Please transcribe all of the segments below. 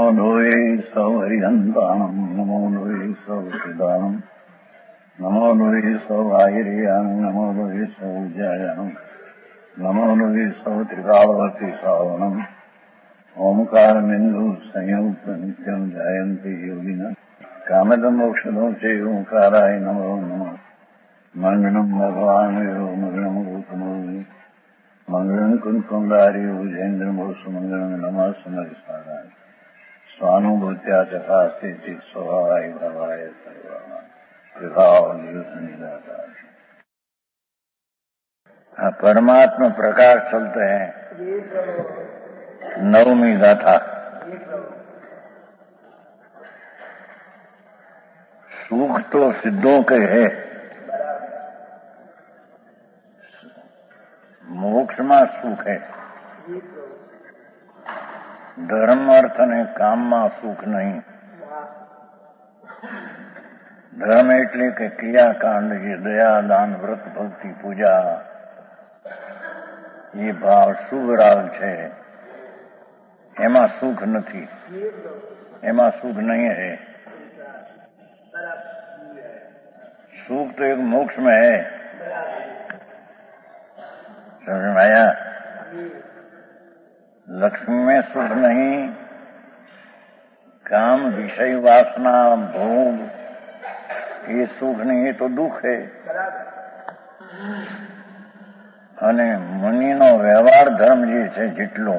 नमो नोये सौहरिहन्ताणम् नमो नोये सौहृदानम् नमो नोये सौभागिर्यानम् नमो नोये सौज्यायानम् नमो नोये सौत्रिकावती सावनम् ओंकारमिन्दु संयुक्त नित्यम् जायन्ति योगिनः कामदम् मोक्षदम् च ओंकाराय नमो नमः मङ्गलम् भगवान् मङ्गलम् गौतमो मंगलम कुंकुंडारी उजेन्द्रमोसु मंगलम नमः समरिसाराय स्वानुभूत्या चकास्ते चित स्वभावाय भवाय सर्वाय परमात्मा प्रकाश चलते हैं। नवमी गाथा। सुख तो सिद्धों के है, मोक्ष में सुख है। धर्म अर्थ ने काम में सुख नहीं। धर्म एटले के क्रियाकांड जे दया दान व्रत भक्ति पूजा ये भाव शुभ राग है, एमा सुख नहीं, एमा सुख नहीं है। सुख तो एक मोक्ष में है। समझ में आया? लक्ष्मी में सुख नहीं, काम विषय वासना भोग ये सुख नहीं, ये तो दुख है। અને મુનિનો વ્યવહાર ધર્મ જે છે જેટલો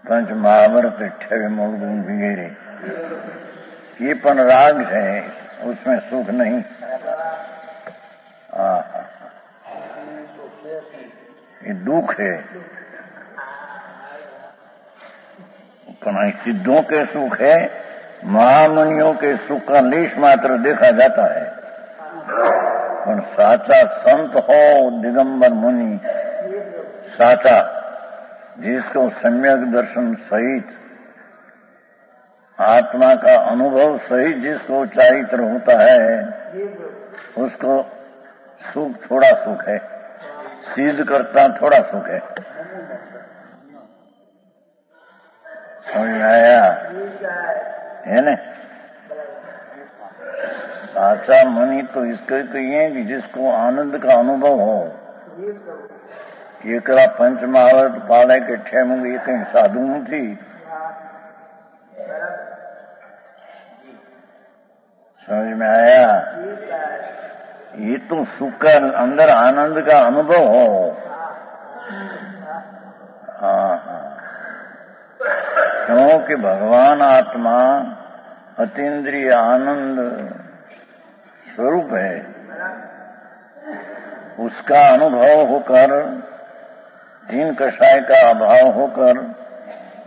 પંચ મહાભારત 28 गुण वगैरह ये पण राग है, उसमें सुख नहीं। ये दुख है। पण सिद्धों के सुख है, महामुनियों के सुख का लेश मात्र देखा जाता है। पण साचा संत हो दिगंबर मुनि, साचा जिसको सम्यक दर्शन सहित आत्मा का अनुभव सहित जिसको चारित्र होता है, उसको सुख थोड़ा सुख है, सिद्ध करता थोड़ा सुख है। समझ में आया? है न? साचा मुनि तो इसको कहिए कि जिसको आनंद का अनुभव हो। एकला पंच महाभारत पाले के 6 मुंग ये कहीं साधु थी। समझ में आया? ये तो सुख का अंदर आनंद का अनुभव हो। क्योंकि भगवान आत्मा अतीन्द्रिय आनंद स्वरूप है। उसका अनुभव होकर, तीन कषाय का अभाव होकर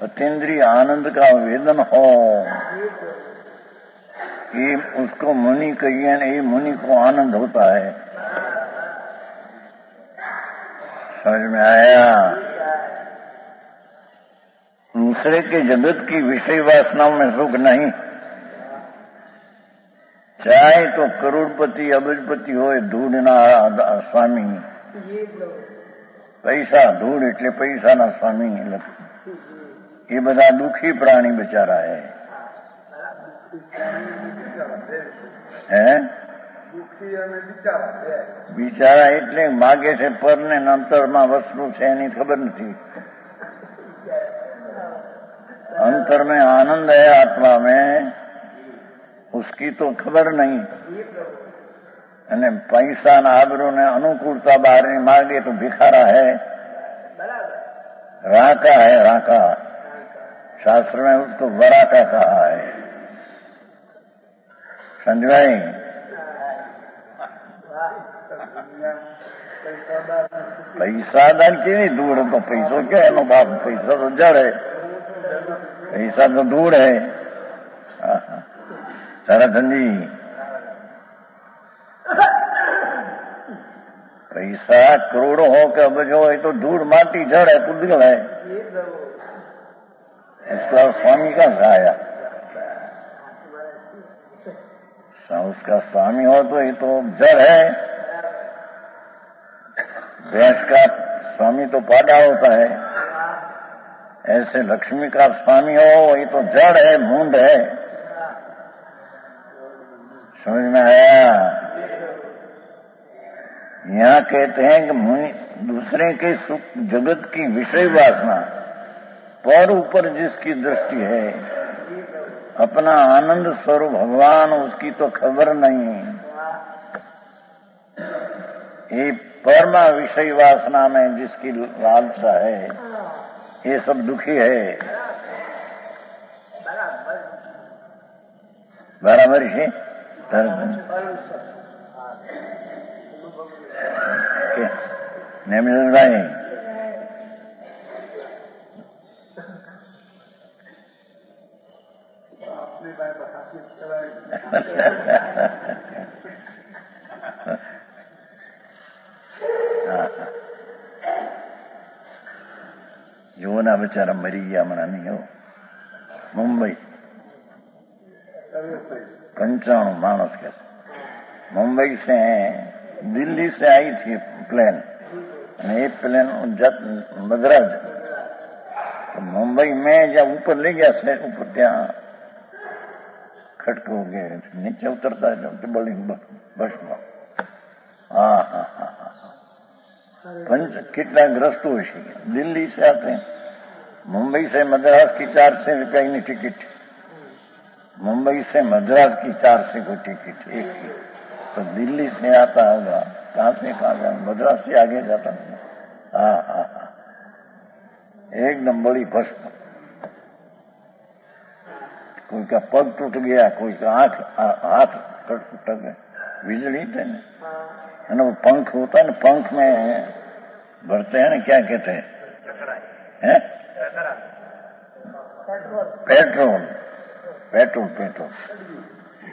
अतीन्द्रिय आनंद का वेदन हो, ये उसको मुनि कहिए, ये मुनि को आनंद होता है। समझ में आया? दूसरे के जगत की विषय वासनाओं में सुख नहीं। चाहे तो करोड़पति अबजपति होए, धूड़ना स्वामी। पैसा धूड़ એટલે પૈસાના સ્વામી। એ બધા દુઃખી પ્રાણી બચારા હે બિચારા એટલે માગે છે પર ને અંતરમાં વસ્તુ છે એની ખબર નથી। अंतर में आनंद है आत्मा में, उसकी तो खबर नहीं। અને પૈસા ના આબરૂ ને અનુકૂળતા બહાર ની માગે તો ભિખારા है, राका है। राका शास्त्र में उसको वराका कहा है। समझाई? पैसा दान केवी धूड़, तो पैसो क्या है? बाप पैसा तो जड़ है, पैसा तो धूड़ है। सारा धंधी पैसा करोड़ों हो के अबज हो तो धूड़ माटी जड़ है, पुद्गल है। इसका स्वामी का आया? उसका स्वामी हो तो ये तो जड़ है। भैंस का स्वामी तो पाडा होता है। ऐसे लक्ष्मी का स्वामी हो, ये तो जड़ है, मूंड है। समझ में आया? यहाँ कहते हैं कि मुनि दूसरे के सुख जगत की विषय वासना पर ऊपर जिसकी दृष्टि है, अपना आनंद स्वरूप भगवान उसकी तो खबर नहीं। ये परमा विषय वासना में जिसकी लालसा है, ये सब दुखी है। बराबर है। नेमिल भाई जो ना बेचारा मरी गया, मना नहीं हो। मुंबई 95 मानस के मुंबई से दिल्ली से आई थी प्लेन, एक प्लेन मद्रास। तो मुंबई में जब ऊपर ले गया से ऊपर, त्या खटक हो गए, नीचे उतरता है बोलिंग बस में। हाँ हाँ हाँ हाँ, कितना ग्रस्त हो। दिल्ली से आते हैं, मुंबई से मद्रास की 400 रुपया की टिकट, मुंबई से मद्रास की 400 की टिकट एक की। तो दिल्ली से आता होगा, कहां से कहां जाए, मद्रास से आगे जाता होगा। हाँ हाँ हाँ, एकदम बड़ी भस्म। कोई का पग टूट गया, कोई का हाथ टूट गया, बिजली थे ना। वो पंख होता है ना, पंख में भरते हैं ना, क्या कहते हैं? पेट्रोल पेट्रोल पेट्रोल,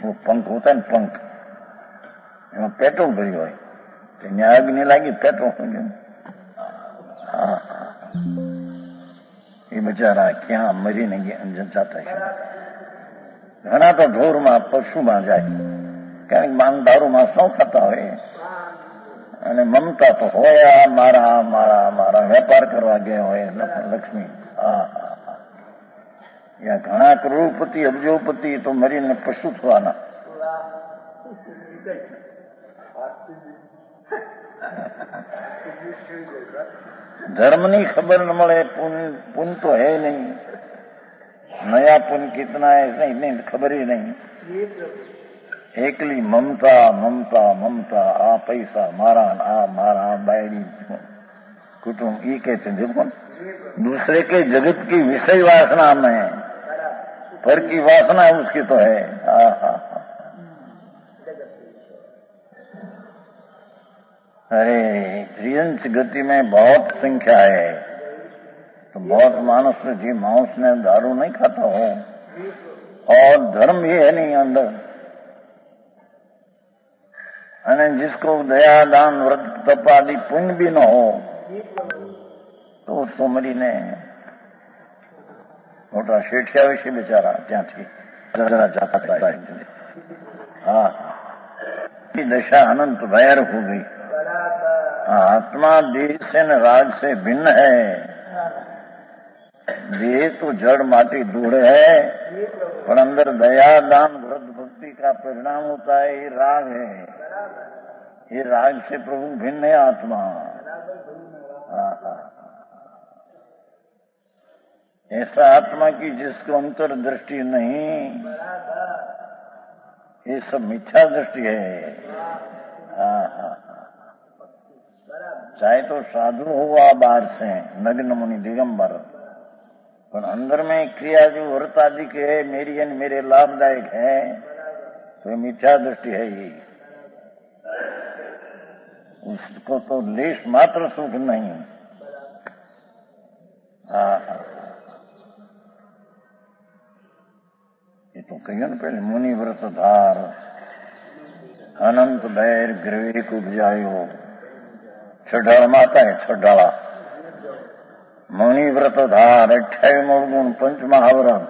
वो पंख होता है ना, पंख पेट्रोल भरी हुई, तो आग नहीं लगी, पेट्रोल हो गया। ये बेचारा क्या मरी नहीं जाता है। घना तो ढोर में पशु में जाए, क्या मांग दारू मांस न खाता हो, અને મમતા તો હોયા મારા મારા મારા વેપાર કરવા ગયા હોય લક્ષ્મી। या ઘણા કરોડપતિ અબજોપતિ તો મરીને પશુ થવાના। ધર્મની ખબર ન મળે, પુન તો है नहीं, नया पुन कितना है नहीं खबर ही नहीं। एकली ममता ममता ममता, आ पैसा मारा, आ मारा, बायड़ी कुटुंब, ये कहते देखो दूसरे के जगत की विषय वासना में, पर की वासना उसकी तो है। अरे त्रियंश गति में बहुत संख्या है, तो बहुत मानस जी मांस ने दारू नहीं खाता हो, और धर्म भी है नहीं अंदर। અને जिसको दया दान व्रत तप आदि पुण्य भी न हो, तो उसको मरीने मोटा શેઠિયા વિશે बेचारा ત્યાંથી जरा जाता है। हाँ, दशा अनंत भयर हो गई। आत्मा देह से न राग से भिन्न है। देह तो जड़ माटी धूड़ है, पर अंदर दया दान व्रत भक्ति का परिणाम होता है, ये राग है। ये राग से प्रभु भिन्न है आत्मा। ऐसा आत्मा की जिसको अंतर दृष्टि नहीं, ये सब मिथ्या दृष्टि है। चाहे तो साधु हुआ बाहर से नग्न मुनि दिगंबर, पर अंदर में क्रिया जो व्रत आदि के है, मेरी यानी मेरे लाभदायक है, तो मिथ्या दृष्टि है। ये उसको तो लेश मात्र सुख नहीं। ये तो कहियो न पहले, मुनि व्रत धार अनंत बैर ग्रवे को उपजायो। छठाड़ माता है, छठाड़ा मुनि व्रत धार 28 गुण 5 महावरण,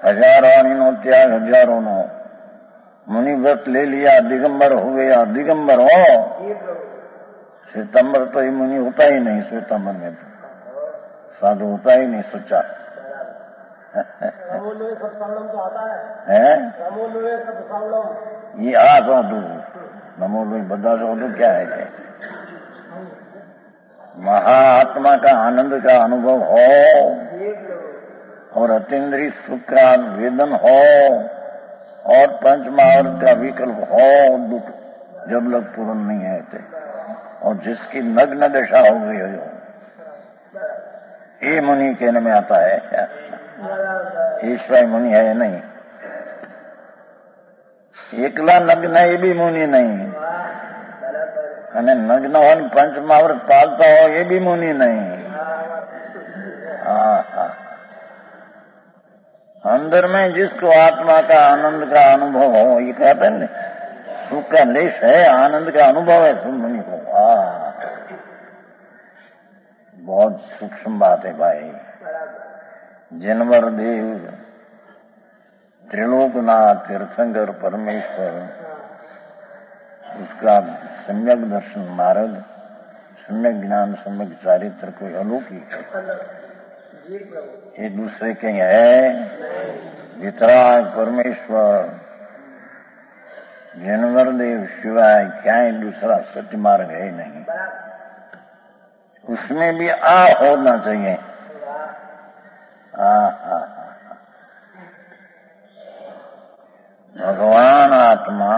हजारानी नो त्याग हजारों नो। मुनि व्रत ले लिया, दिगंबर हो गया। दिगंबर हो, श्वेतांबर तो ये मुनि होता ही नहीं। श्वेतांबर में तो साधु होता ही नहीं सच्चा। सब सावलम तो आता है सब सावलम ये आ साधु नमो लोई बदा साधु क्या है? महाआत्मा का आनंद का अनुभव हो और अतीन्द्रिय सुख का वेदन हो और पंचमहाभूत का विकल्प हो, दुख जब लग पूर्ण नहीं है थे, और जिसकी नग्न दशा हो गई हो, ये मुनि कहने में आता है। ईश्वर मुनि है नहीं, एकला नग्न ये भी मुनि नहीं, અને નગ્ન હોય પંચમહાવૃત પાલતા हो ये भी मुनि नहीं। अंदर में जिसको आत्मा का आनंद का अनुभव हो, ये कहते हैं सुख का लेश है, आनंद का अनुभव है मुनि को। बहुत सूक्ष्म बात है भाई। जनवर देव त्रिलोकनाथ तीर्थंकर परमेश्वर, उसका सम्यक दर्शन मार्ग, सम्यक ज्ञान, सम्यक चारित्र कोई अलौकिक है, ये दूसरे के है। वितराग परमेश्वर जनवर देव शिवाय क्या दूसरा सत्य मार्ग है नहीं। उसमें भी होना चाहिए। भगवान आत्मा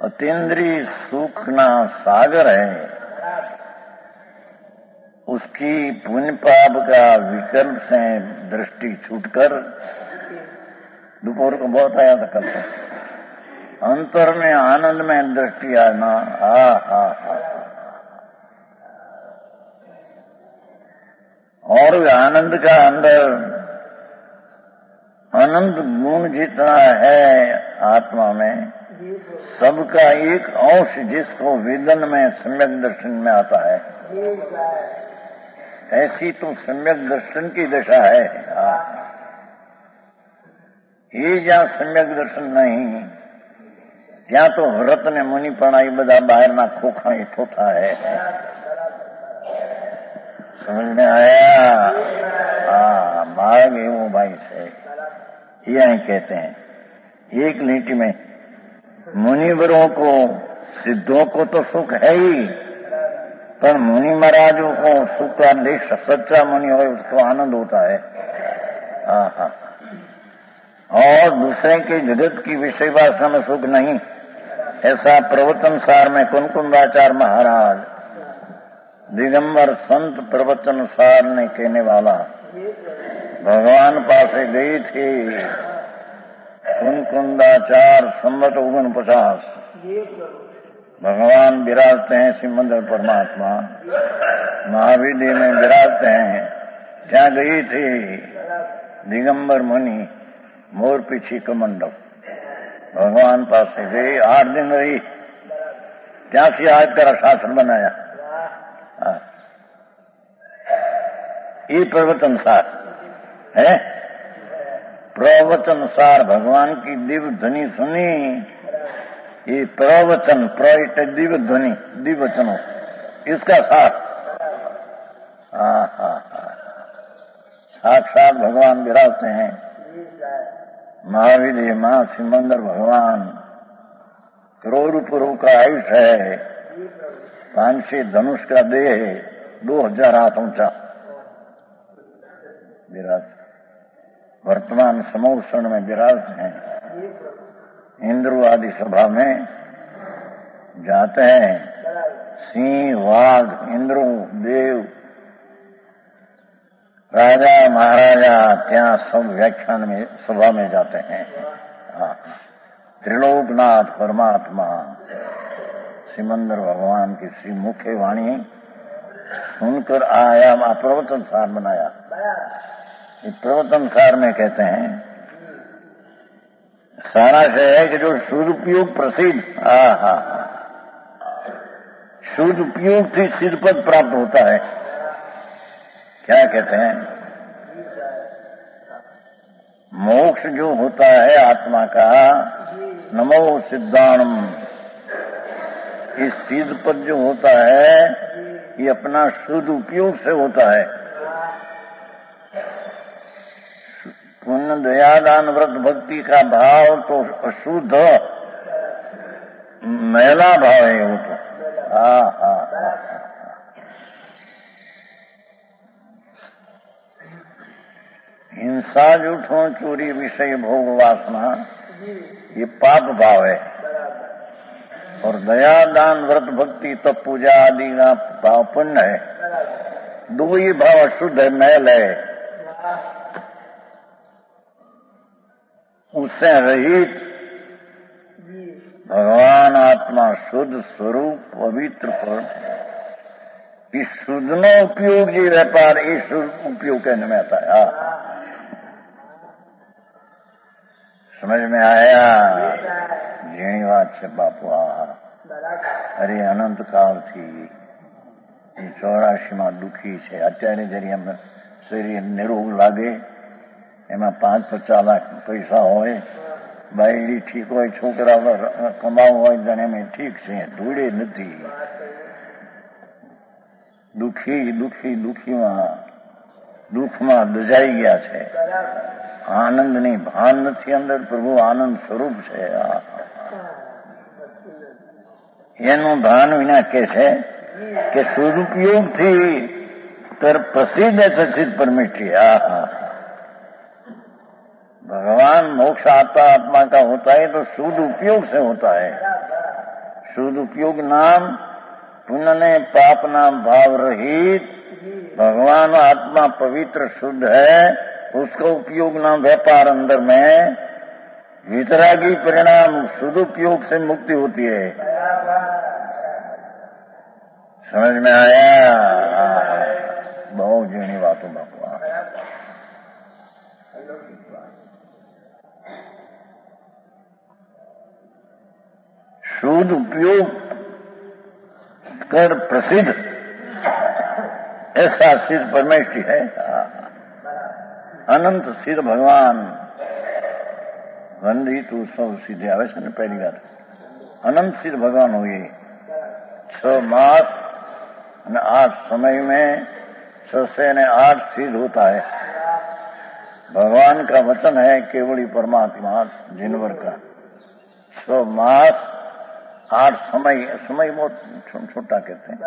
अतीन्द्रिय सुख ना सागर है, उसकी पुण्य पाप का विकल्प से दृष्टि छूटकर, दोपहर को बहुत आया था कल, अंतर में आनंद में दृष्टि आना। और आनंद का अंदर अनंत गुण जितना है आत्मा में, सबका एक अंश जिसको वेदन में सम्यक दर्शन में आता है, ऐसी तो सम्यक दर्शन की दशा है। ये जहाँ सम्यक दर्शन नहीं, ત્યાં તો વ્રત ને મુનિપણા એ બધા બહારના ખોખા એ થોથા है। समझ में आया? मार्ग एवं भाई से ये कहते हैं। एक लीटी में मुनिवरों को, सिद्धों को तो सुख है ही, पर मुनि महाराजों को सुख का लेश, सच्चा मुनि हो उसको आनंद होता है। और दूसरे के जगत की विषय वासना में सुख नहीं। ऐसा प्रवचन सार में कुनकुंदाचार्य महाराज दिगंबर संत प्रवचन सार ने कहने वाला, भगवान पासे गई थी कुनकुंदाचार्य संवत 49। भगवान विराजते हैं सिमंदर परमात्मा, महावीर में विराजते हैं। क्या गई थी दिगंबर मुनि, मोर पीछी कमंडप, भगवान पास गई, 8 दिन रही, क्या सी आज तेरा शास्त्र बनाया। ये प्रवचन सार है। प्रवचन सार भगवान की दिव्य ध्वनि सुनी, ये प्रवचन दिव्य ध्वनि, दिव्य वचनों, इसका सार साक्षात भगवान विराजते हैं। महावीर मां सिमंदर भगवान, करोड़ पुरों का आयुष है, 500 धनुष का देह, 2000 हाथ ऊंचा विराज, वर्तमान समोषण में विराजते हैं। इंद्र आदि सभा में जाते हैं, सिंह, वाघ, इंद्र, देव, राजा महाराजा ત્યાં सब व्याख्यान में सभा में जाते हैं। त्रिलोकनाथ परमात्मा सिमंदर भगवान की श्री मुख्य वाणी सुनकर आया, प्रवचन सार बनाया। प्रवचन सार में कहते हैं, सारा से है कि जो सदुपयोग प्रसिद्ध, सदुपयोग से सिद्ध पद प्राप्त होता है। क्या कहते हैं? मोक्ष जो होता है आत्मा का, नमो सिद्धाणम इस सिद्ध पद जो होता है ये अपना शुद्ध उपयोग से होता है। पुण्य दया दान व्रत भक्ति का भाव तो अशुद्ध मैला भाव है वो तो। हिंसा झूठों चोरी विषय भोग वासना ये पाप भाव है, और दया दान व्रत भक्ति तप पूजा आदि का भाव पुण्य है। दो ये भाव अशुद्ध है, मैल है, उससे रहित भगवान आत्मा शुद्ध स्वरूप पवित्र पर इस शुद्धनो उपयोग जी व्यापार इस उपयोग कहने में आता है। समझ में आया? जीणी बात है बापू। अरे अनंत काल थी 84 में दुखी है। અત્યારે જરી એમ શરીર નિરોગ લાગે, એમાં 5-50 લાખ પૈસા હોય, બાયડી ઠીક હોય, છોકરા કમાવું હોય, જાણે એમ ઠીક છે, ધૂળે નથી। દુખી દુખી દુખીમાં દુઃખમાં દજાઈ ગયા છે। આનંદની ભાન નથી અંદર, પ્રભુ આનંદ સ્વરૂપ છે। એનું ભાન વિના કે છે કે સદુપયોગથી प्रसिद्ध है सचित परमेष्ठी। भगवान मोक्ष आता आत्मा का होता है तो शुद्ध उपयोग से होता है। शुद्ध उपयोग नाम पुण्य ने पाप नाम भाव रहित भगवान आत्मा पवित्र शुद्ध है, उसका उपयोग नाम व्यापार अंदर में वितरागी परिणाम शुद्ध उपयोग से मुक्ति होती है। समझ में आया? बहुत जीणी बातों बापू। शुद्ध उपयोग कर प्रसिद्ध ऐसा सिद्ध परमेष्ठी है। अनंत सिद्ध भगवान वंदित उत्सव सीधे आवे છે ને પહેલી વાત। अनंत सिद्ध भगवान हुए 6 मास અને 8 समय में 6 से 8 सिद्ध होता है। भगवान का वचन है केवली परमात्मा जिनवर का। 6 मास 8 समय, समय बहुत छोटा कहते हैं,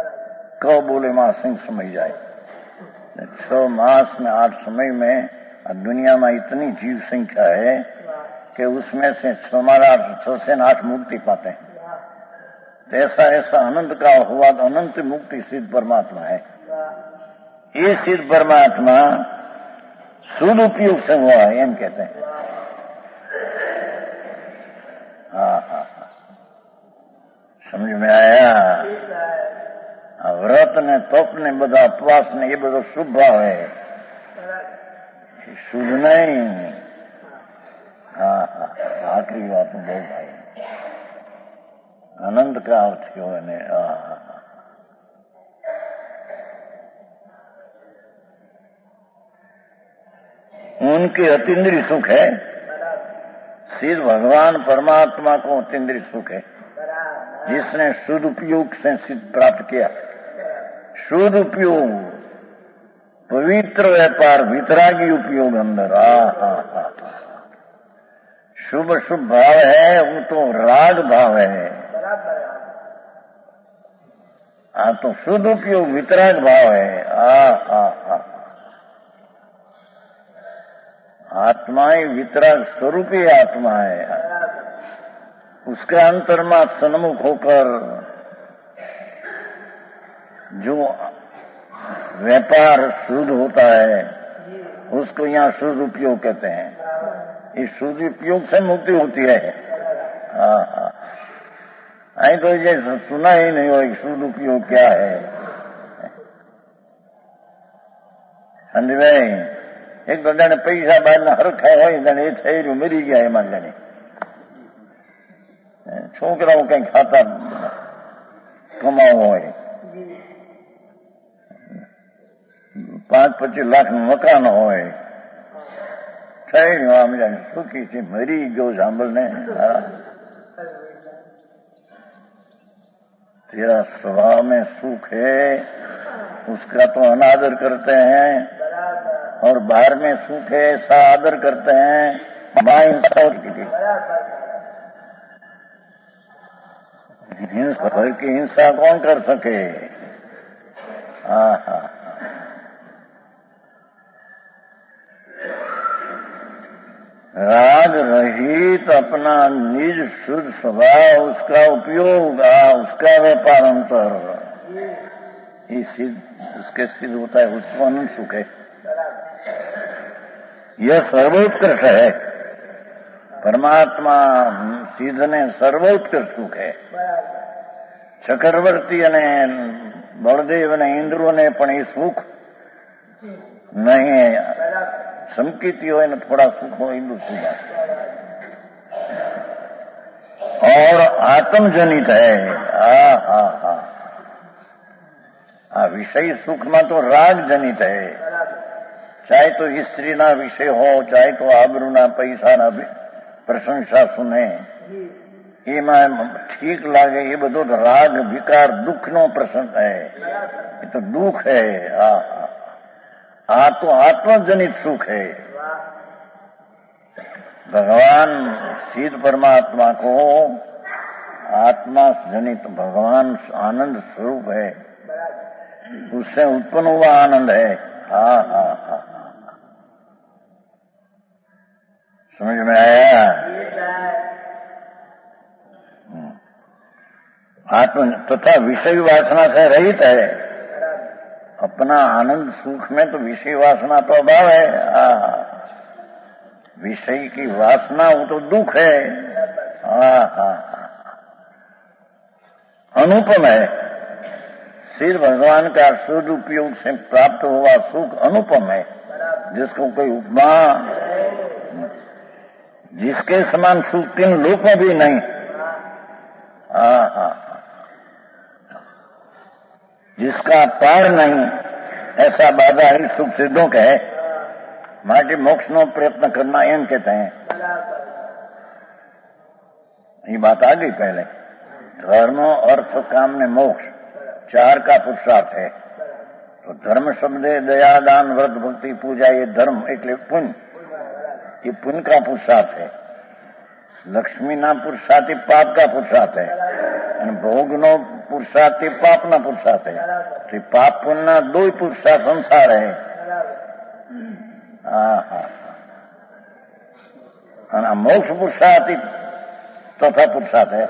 क बोले मां सिंह समझ जाए। 6 मास में 8 समय में दुनिया में इतनी जीव संख्या है कि उसमें से 6 से 8 मुक्ति पाते हैं। ऐसा ऐसा अनंत का हुआ तो अनंत मुक्ति सिद्ध परमात्मा है। ये सिद्ध परमात्मा शुद्ध उपयोग से हुआ है, एम कहते हैं। हाँ, समझ में आया? व्रत ने तप ने બધા उपवास ने ये બધો शुभ भाव है, शुद्ध नहीं। आखिरी बात में बहुत भाई आनंद का अर्थ क्यों है? उनके अतीन्द्रिय सुख है। सिद्ध भगवान परमात्मा को अतीन्द्रिय सुख है, जिसने शुद्ध उपयोग से सिद्ध प्राप्त किया। शुद्ध उपयोग पवित्र व्यापार वितरागी उपयोग अंदर। शुभ शुभ भाव है, वो तो राग भाव है। तो शुद्ध उपयोग वितराग भाव है। आत्मा ही वितराग स्वरूप ही आत्मा है। उसके अंतर्मा सन्मुख होकर जो व्यापार शुद्ध होता है उसको यहाँ शुद्ध उपयोग कहते हैं। इस शुद्ध उपयोग से मुक्ति होती है। અહીં तो ये सुना ही नहीं हो शुद्ध उपयोग क्या है। समझ भाई? एक तो जाने पैसा बहार हरखा हो जाने थैरू मरी गया है मान जाने छोकराओ कहीं खाता कमाओ हो 5-25 लाख मकान हो थैरू आम जाने सुखी थी मरी गयो सांभल ने। तेरा स्वभाव में सुख है, उसका तो अनादर करते हैं, और बाहर में सुख है ऐसा आदर करते हैं। मां हिंसा घर की हिंसा कौन कर सके? आहा, राग रहित अपना निज शुद्ध स्वभाव, उसका उपयोग, उसका व्यापार अंतर, ये सिद्ध, उसके सिद्ध होता है, उसको अनंत सुख है। यह सर्वोत्कृष्ट है। परमात्मा सिद्धने सर्वोत्कृष्ट सुख है। चक्रवर्ती અને બળદેવ અને ઇન્દ્રોને પણ એ સુખ નહીં, સંકેતી હોય ને થોડા સુખ હોય એટલું સુખ, और आत्मजनित है। विषय सुख में तो राग जनित है, चाहे तो स्त्री ना विषय हो, चाहे तो आबरू ना पैसा ना प्रशंसा सुने, એમાં ઠીક લાગે એ બધો રાગ વિકાર દુઃખનો પ્રસંગ है, ये तो दुख है। तो आत्मजनित सुख है। भगवान सिद्ध परमात्मा को आत्मा जनित भगवान आनंद स्वरूप है, उससे उत्पन्न हुआ आनंद है। समझ में आया? आत्म तथा विषय वासना से रहित है। अपना आनंद सुख में तो विषय वासना तो अभाव है। विषय की वासना वो तो दुख है। अनुपम है। सिर्फ भगवान का शुद्ध उपयोग से प्राप्त हुआ सुख अनुपम है, जिसको कोई उपमा, जिसके समान सुख तीन लोक में भी नहीं। जिसका पार नहीं, ऐसा बाधा ही सुख सिद्धों का है। माटी मोक्ष नो प्रयत्न करना एम कहते हैं। ये बात आ गई पहले। धर्म, अर्थ, काम ने मोक्ष चार का पुरुषार्थ है। तो धर्म शब्द दया, दान, व्रत, भक्ति, पूजा, ये धर्म એટલે पुण्य, ये पुण्य का पुरुषार्थ है। लक्ष्मी ना पुरुषार्थ पाप का पुरुषार्थ है, भोग नो पुरुषार्थ पाप ना पुरुषार्थ है। तो पाप पुण्य ना दो ही पुरुषार्थ संसार है। मोक्ष पुरुषार्थ तथा पुरुषार्थ है।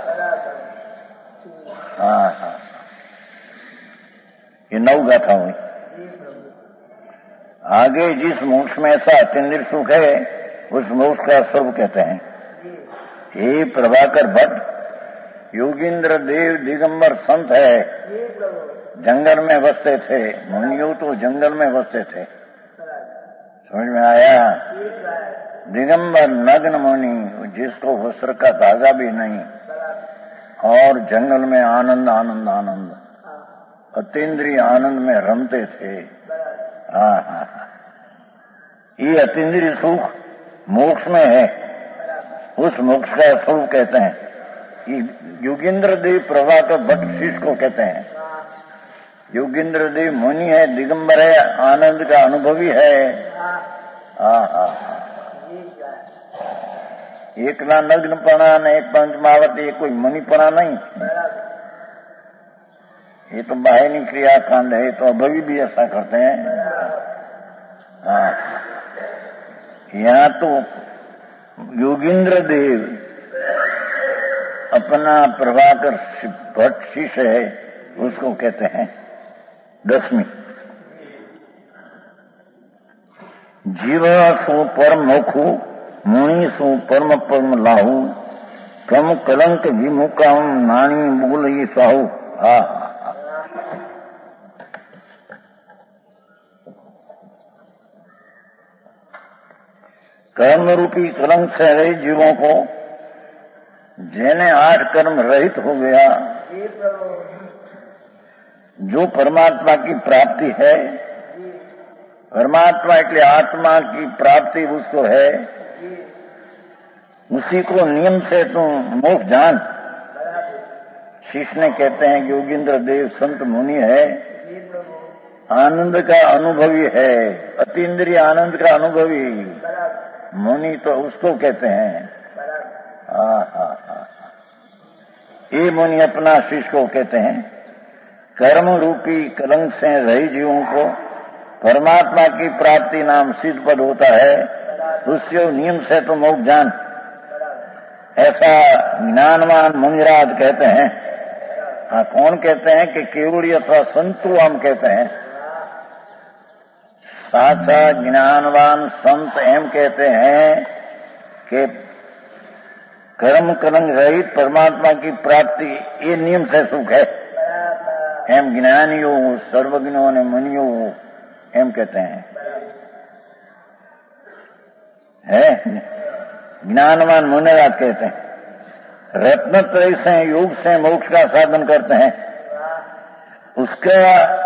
ये 9 गाथा हुई। आगे जिस मोक्ष में ऐसा अतीन्द्रिय सुख है, उस मोक्ष का स्वरूप कहते हैं। हे प्रभाकर भट्ट, योगींद्र देव दिगंबर संत है, जंगल में बसते थे। मुनियों तो जंगल में बसते थे। समझ में आया? दिगंबर नग्न मुनि, जिसको वस्त्र का धागा भी नहीं, और जंगल में आनंद आनंद आनंद, अतीन्द्रिय आनंद में रमते थे। ये अतीन्द्रिय सुख मोक्ष में है। उस मोक्ष का स्वरूप कहते हैं। योगींद्र देव प्रभाकर भट्ट शिष्य को कहते हैं। योगींद्र देव मुनि है, दिगंबर है, आनंद का अनुभवी है। एक ना नग्नपणा ने एक पंचमावत, ये कोई मुनिपणा नहीं। ये तो बाहिनी क्रियाकांड है। तो अभवी भी ऐसा करते हैं। यहाँ तो योगींद्र देव अपना प्रभाकर भट्ट शिष्य है, उसको कहते हैं 10वीं। जीव सो परम मोखु, मुनि सो परम परम लाहु, कम कलंक विमुखम नानी बोल साहू। कर्म रूपी कलंक से रहित जीवों को, जिन्हें 8 कर्म रहित हो गया, जो परमात्मा की प्राप्ति है, परमात्मा के आत्मा की प्राप्ति उसको है, उसी को नियम से तुम मोक्ष जान। शिष्य ने कहते हैं योगींद्र देव संत मुनि है, आनंद का अनुभवी है, अतीन्द्रिय आनंद का अनुभवी मुनि, तो उसको कहते हैं। ये मुनि अपना शिष्य को कहते हैं। कर्म रूपी कलंक से रही जीवों को परमात्मा की प्राप्ति नाम सिद्ध पद होता है, उससे नियम से तो मोक्ष जान, ऐसा ज्ञानवान मुनिराज कहते हैं। कौन कहते हैं कि केवड़ी अथवा संतु हम कहते हैं। साचा ज्ञानवान संत एम कहते हैं कि कर्म कलंक रहित परमात्मा की प्राप्ति ये नियम से सुख है, एम ज्ञानियों सर्वज्ञों ने मुनियों एम कहते हैं। है ज्ञानवान मुनिराज कहते हैं। रत्नत्रय से योग से मोक्ष का साधन करते हैं, उसका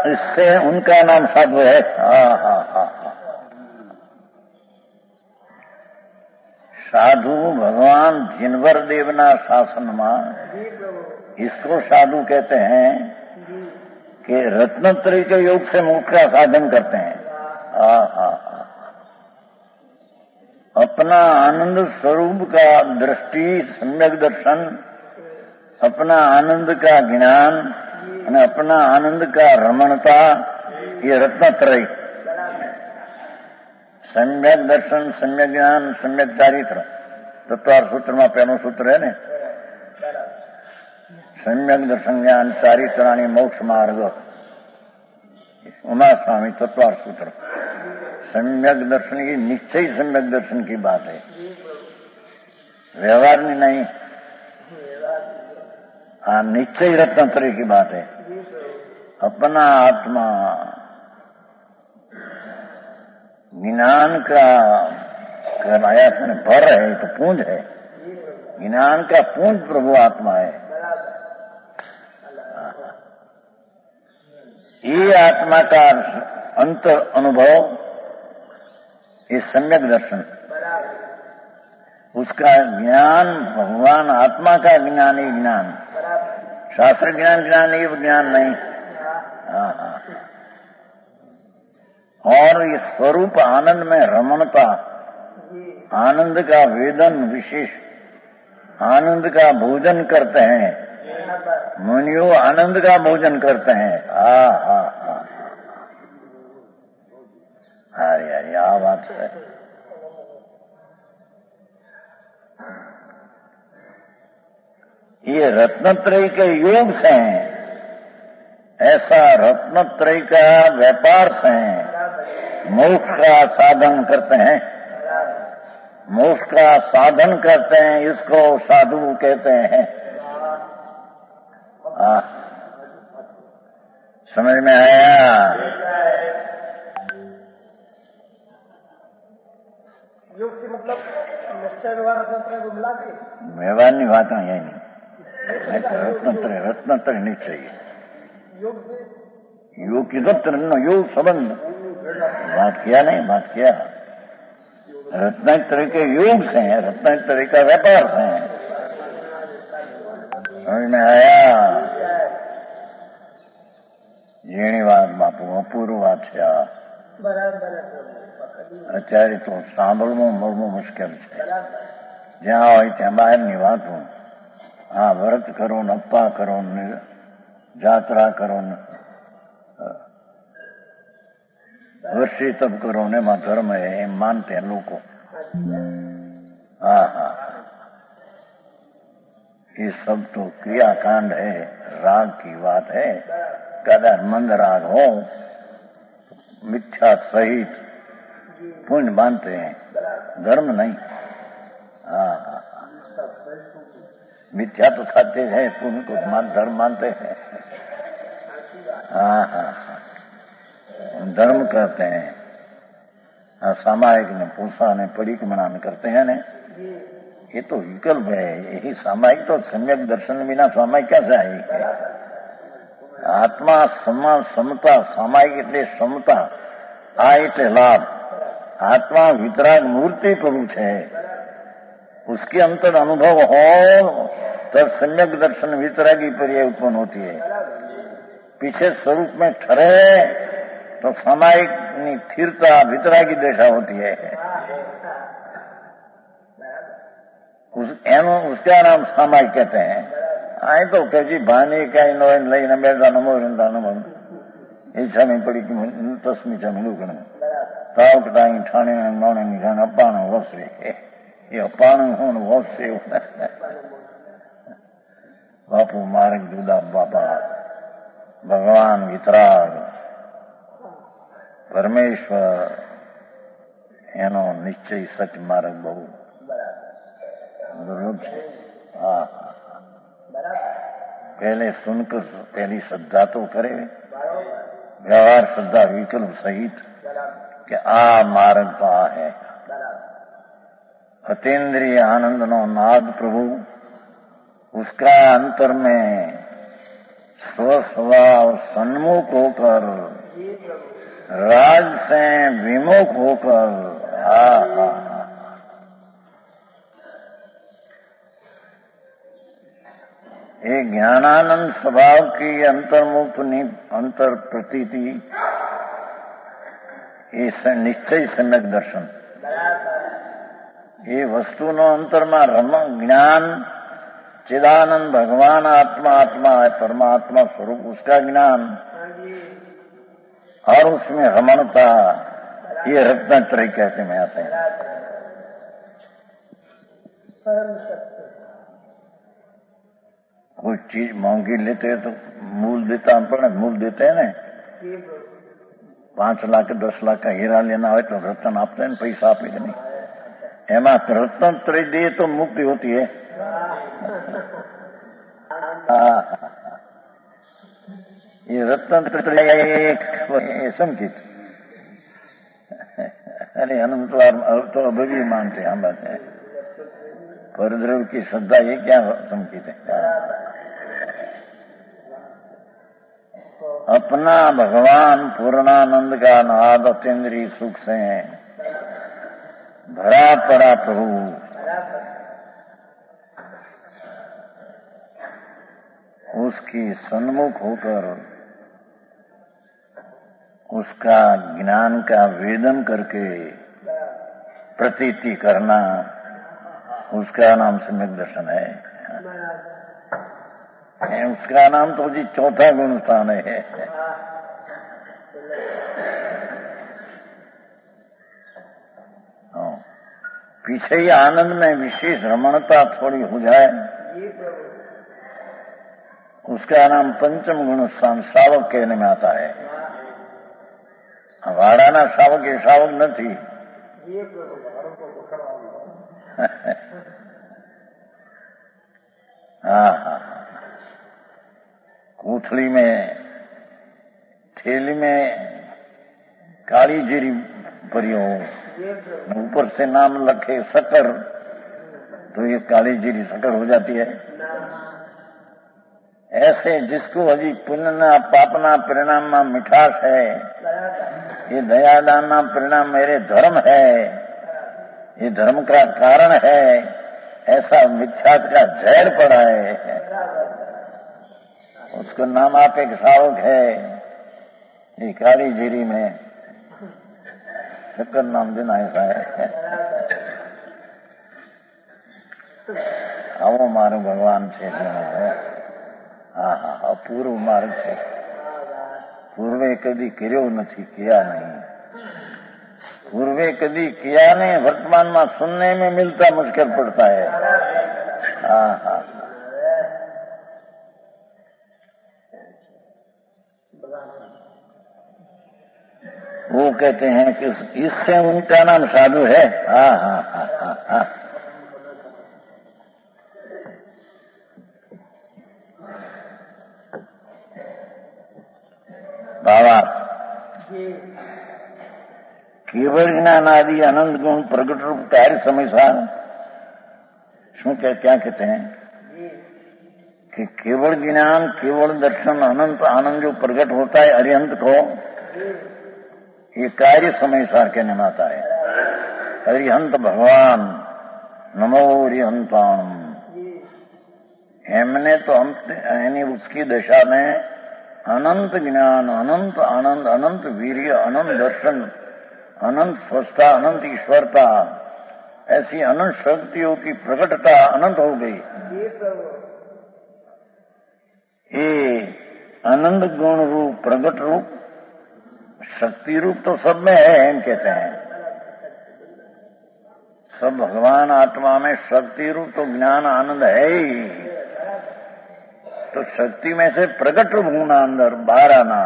इससे उनका नाम साधु है। साधु भगवान जिनवर देवना शासन में, इसको साधु कहते हैं कि रत्नत्रय के योग से मोक्ष का साधन करते हैं। अपना आनंद स्वरूप का दृष्टि सम्यक दर्शन, अपना आनंद का ज्ञान और अपना आनंद का रमणता, ये रत्नत्रय। सम्यक दर्शन, सम्यक ज्ञान, सम्यक चारित्र, तत्वार सूत्र में पहलो सूत्र है ने। सम्यक दर्शन ज्ञान चारित्राणी मोक्ष मार्ग, उमा स्वामी तत्वार सूत्र। सम्यक दर्शन की निश्चय सम्यक दर्शन की बात है, व्यवहार में नहीं। निश्चय रत्नत्रय की बात है। अपना आत्मा ज्ञान का कराया भर है तो पूंज है, ज्ञान का पूंज प्रभु आत्मा है। ये आत्मा का अंतर अनुभव, ये सम्यक दर्शन, उसका ज्ञान भगवान आत्मा का ज्ञान ही ज्ञान, शास्त्र ज्ञान ज्ञान ही ज्ञान नहीं। और ये स्वरूप आनंद में रमणता, आनंद का वेदन विशेष, आनंद का भोजन करते हैं मुनियों, आनंद का भोजन करते हैं। अरे क्या बात है। ये रत्नत्रय के योग से हैं, ऐसा रत्नत्रय का व्यापार से मोक्ष का साधन करते हैं, मोक्ष का साधन करते हैं, इसको साधु कहते हैं। समझ में आया? योग से मतलब निश्चय व्यवहार रत्नत्रय को मिला के व्यवहार नहीं बात यही नहीं, रत्नत्रय रत्नत्रय निश्चय योग से योग की तो योग संबंध बात किया नहीं, बात किया रत्नत्रय के योग से है, रत्नत्रय का व्यापार से है। समझ में आया? जेणी बात बापू अपूर्व बात है। અત્યારે તો સાંભળવું મળવું મુશ્કેલ છે, જ્યાં હોય ત્યાં બહારની વાતો। વ્રત કરો ને અપ્પા કરો ને જાત્રા કરો ને વર્ષી તપ કરો ને એમાં ધર્મ હે એમ માનતે हैं લોકો। ये सब तो क्रियाकांड है, राग की बात है। कदर मंद राग हो मिथ्या सहित पुण्य मानते हैं, धर्म नहीं। मिथ्या तो सत्य है, पुण्य को धर्म मानते हैं। धर्म कहते हैं। सामायिक ने पूसा ने परिक्रमा में करते हैं ने, ये तो विकल्प है। यही सामायिक तो सम्यक दर्शन बिना सामायिक कैसे आएगी? आत्मा समा समता, सामायिक એટલે समता, આ એટલે લાભ। आत्मा वितराग मूर्ति प्रभु है, उसके अंतर अनुभव हो तब सम्यक दर्शन वितरागी पर यह उत्पन्न होती है। पीछे स्वरूप में ठहरे तो सामायिक स्थिरता वितरागी दशा होती है। उसका नाम सामायिक कहते हैं। आए तो कभी भाने का लईने बैठा नमो ઈચ્છા નહીં પડી કે તસ્મી છે મિલું ગણું તાવ કટાઈ ઠાણે માણે નિશાન અપાણું વસે એ અપાણું હું વસે બાપુ માર્ગ જુદા બાપા ભગવાન વિતરાગ પરમેશ્વર એનો નિશ્ચય સચ માર્ગ બહુ दुर्लभ है। हाँ, पहले सुनकर पहली श्रद्धा तो करे, व्यवहार श्रद्धा विकल्प सहित कि आ मार्ग तो आ है। अतीन्द्रिय आनंद नो नाद प्रभु उसका अंतर में स्वस्वभाव सन्मुख होकर राज से विमुख होकर ये ज्ञानानंद स्वभाव की अंतर्मुख अंतर प्रतीति ये निश्चय सम्यक दर्शन ये वस्तु नो अंतर में ज्ञान चिदानंद भगवान आत्मा आत्मा है परमात्मा स्वरूप उसका ज्ञान और उसमें रमणता ये रत्नत्रय कहते में आते हैं। कोई चीज महंगी लेते हैं तो मूल देता मूल देते हैं ना। 5 लाख 10 लाख का हीरा लेना हो तो रत्न आपते हैं, पैसा आपे नहीं। एमा रत्न त्रय दे तो मुक्ति होती है। ये रत्न त्रय संकित अरे अनंतवार तो अभी भी मानते हम बात है। परद्रव्य की श्रद्धा ये क्या संकेत है? अपना भगवान पूर्णानंद का नाद अतीन्द्रिय सुख से भरा पड़ा प्रभु उसकी सन्मुख होकर उसका ज्ञान का वेदन करके प्रतीति करना उसका नाम सम्यक दर्शन है। उसका नाम तो जी चौथा गुण स्थान है। पीछे ही आनंद में विशेष रमणता थोड़ी हो जाए उसका नाम पंचम गुण स्थान शावक कहने में आता है। वाड़ाना शावक ये शावक न थी। हाँ, कोथली में थैली में काली जीरी भरी हो ऊपर से नाम लखे शक्कर तो ये काली जीरी शक्कर हो जाती है। ऐसे जिसको अजी पुण्य पापना परिणाम में मिठास है ये दयादान परिणाम मेरे धर्म है ये धर्म का कारण है ऐसा मिथ्यात का जहर पड़ा है उसको नाम आप एक शावक है। ये काली जीरी में शक्कर नाम देना ऐसा है। આવો મારો ભગવાન છે। હા હા અપૂર્વ માર્ગ છે। પૂર્વે કદી કર્યો નથી किया नहीं पूर्वे कभी किया नहीं वर्तमान में सुनने में मिलता मुश्किल पड़ता है। हाँ हाँ वो कहते हैं कि इससे उनका नाम साधु है। हाँ हाँ हाँ हाँ हाँ बाबा केवल ज्ञान आदि अनंत गुण प्रगट रूप कार्य समय सार શું क्या कहते हैं कि केवल ज्ञान केवल दर्शन अनंत आनंद जो प्रकट होता है अरिहंत को ये कार्य समय सार कहने में आता है। अरिहंत भगवान नमो अरिहंताम એમને તો એની उसकी दशा में अनंत ज्ञान, अनंत आनंद, अनंत वीर्य, अनंत दर्शन, अनंत स्वस्थता, अनंत ईश्वरता, ऐसी अनंत शक्तियों की प्रकटता अनंत हो गई। ये आनंद गुण रूप, प्रकट रूप, शक्ति रूप तो सब में है, हम कहते हैं सब भगवान आत्मा में शक्ति रूप तो ज्ञान आनंद है ही। तो शक्ति में से प्रकट रूप होना अंदर बाहर आना।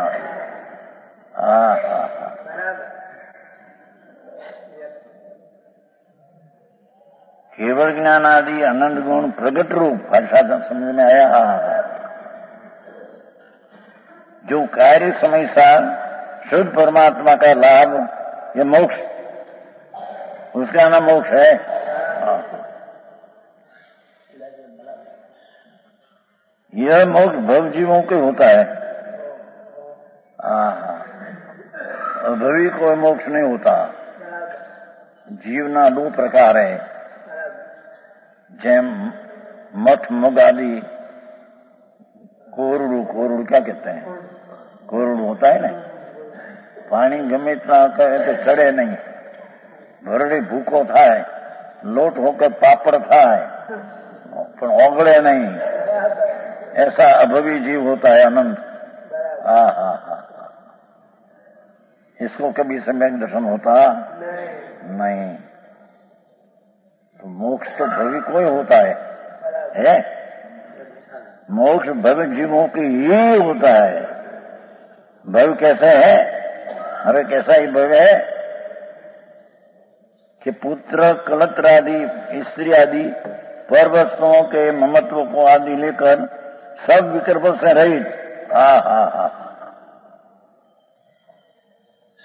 केवल ज्ञान आदि आनंद गुण प्रकट रूप, भाषा समझ में आया। जो कार्य समय सार शुद्ध परमात्मा का लाभ, ये मोक्ष, उसका नाम मोक्ष है। यह मोक्ष भव जीवों के होता है। भवी कोई मोक्ष नहीं होता। जीवना दो प्रकार है, જેમ મઠ મગ આદि कोरडू, कोरडू क्या कहते हैं, कोरडू होता है ना, पानी गमे इतना करे तो चढ़े नहीं, भरड़ी भूको थाय, लोट होकर पापड़ थाय पर ओगड़े नहीं, ऐसा अभवी जीव होता है अनंत। इसको कभी सम्यक दर्शन होता नहीं। तो मोक्ष तो भवी कोई होता है? मोक्ष भव जीवों की ही होता है। भव कैसे है? अरे कैसा ही भव है कि पुत्र, कलत्र आदि, स्त्री आदि पर वस्तुओं के ममत्व को आदि लेकर सब विकल्पों से रहित।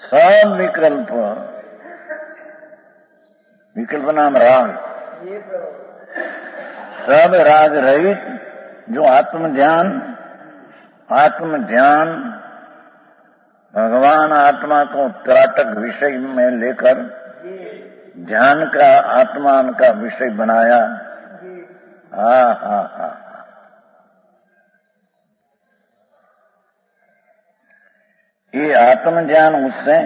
सब विकल्प, विकल्प नाम राग, सब राग रहित जो आत्म ध्यान भगवान आत्मा को त्राटक विषय में लेकर ध्यान का आत्मान का विषय बनाया। ये आत्म ज्ञान उससे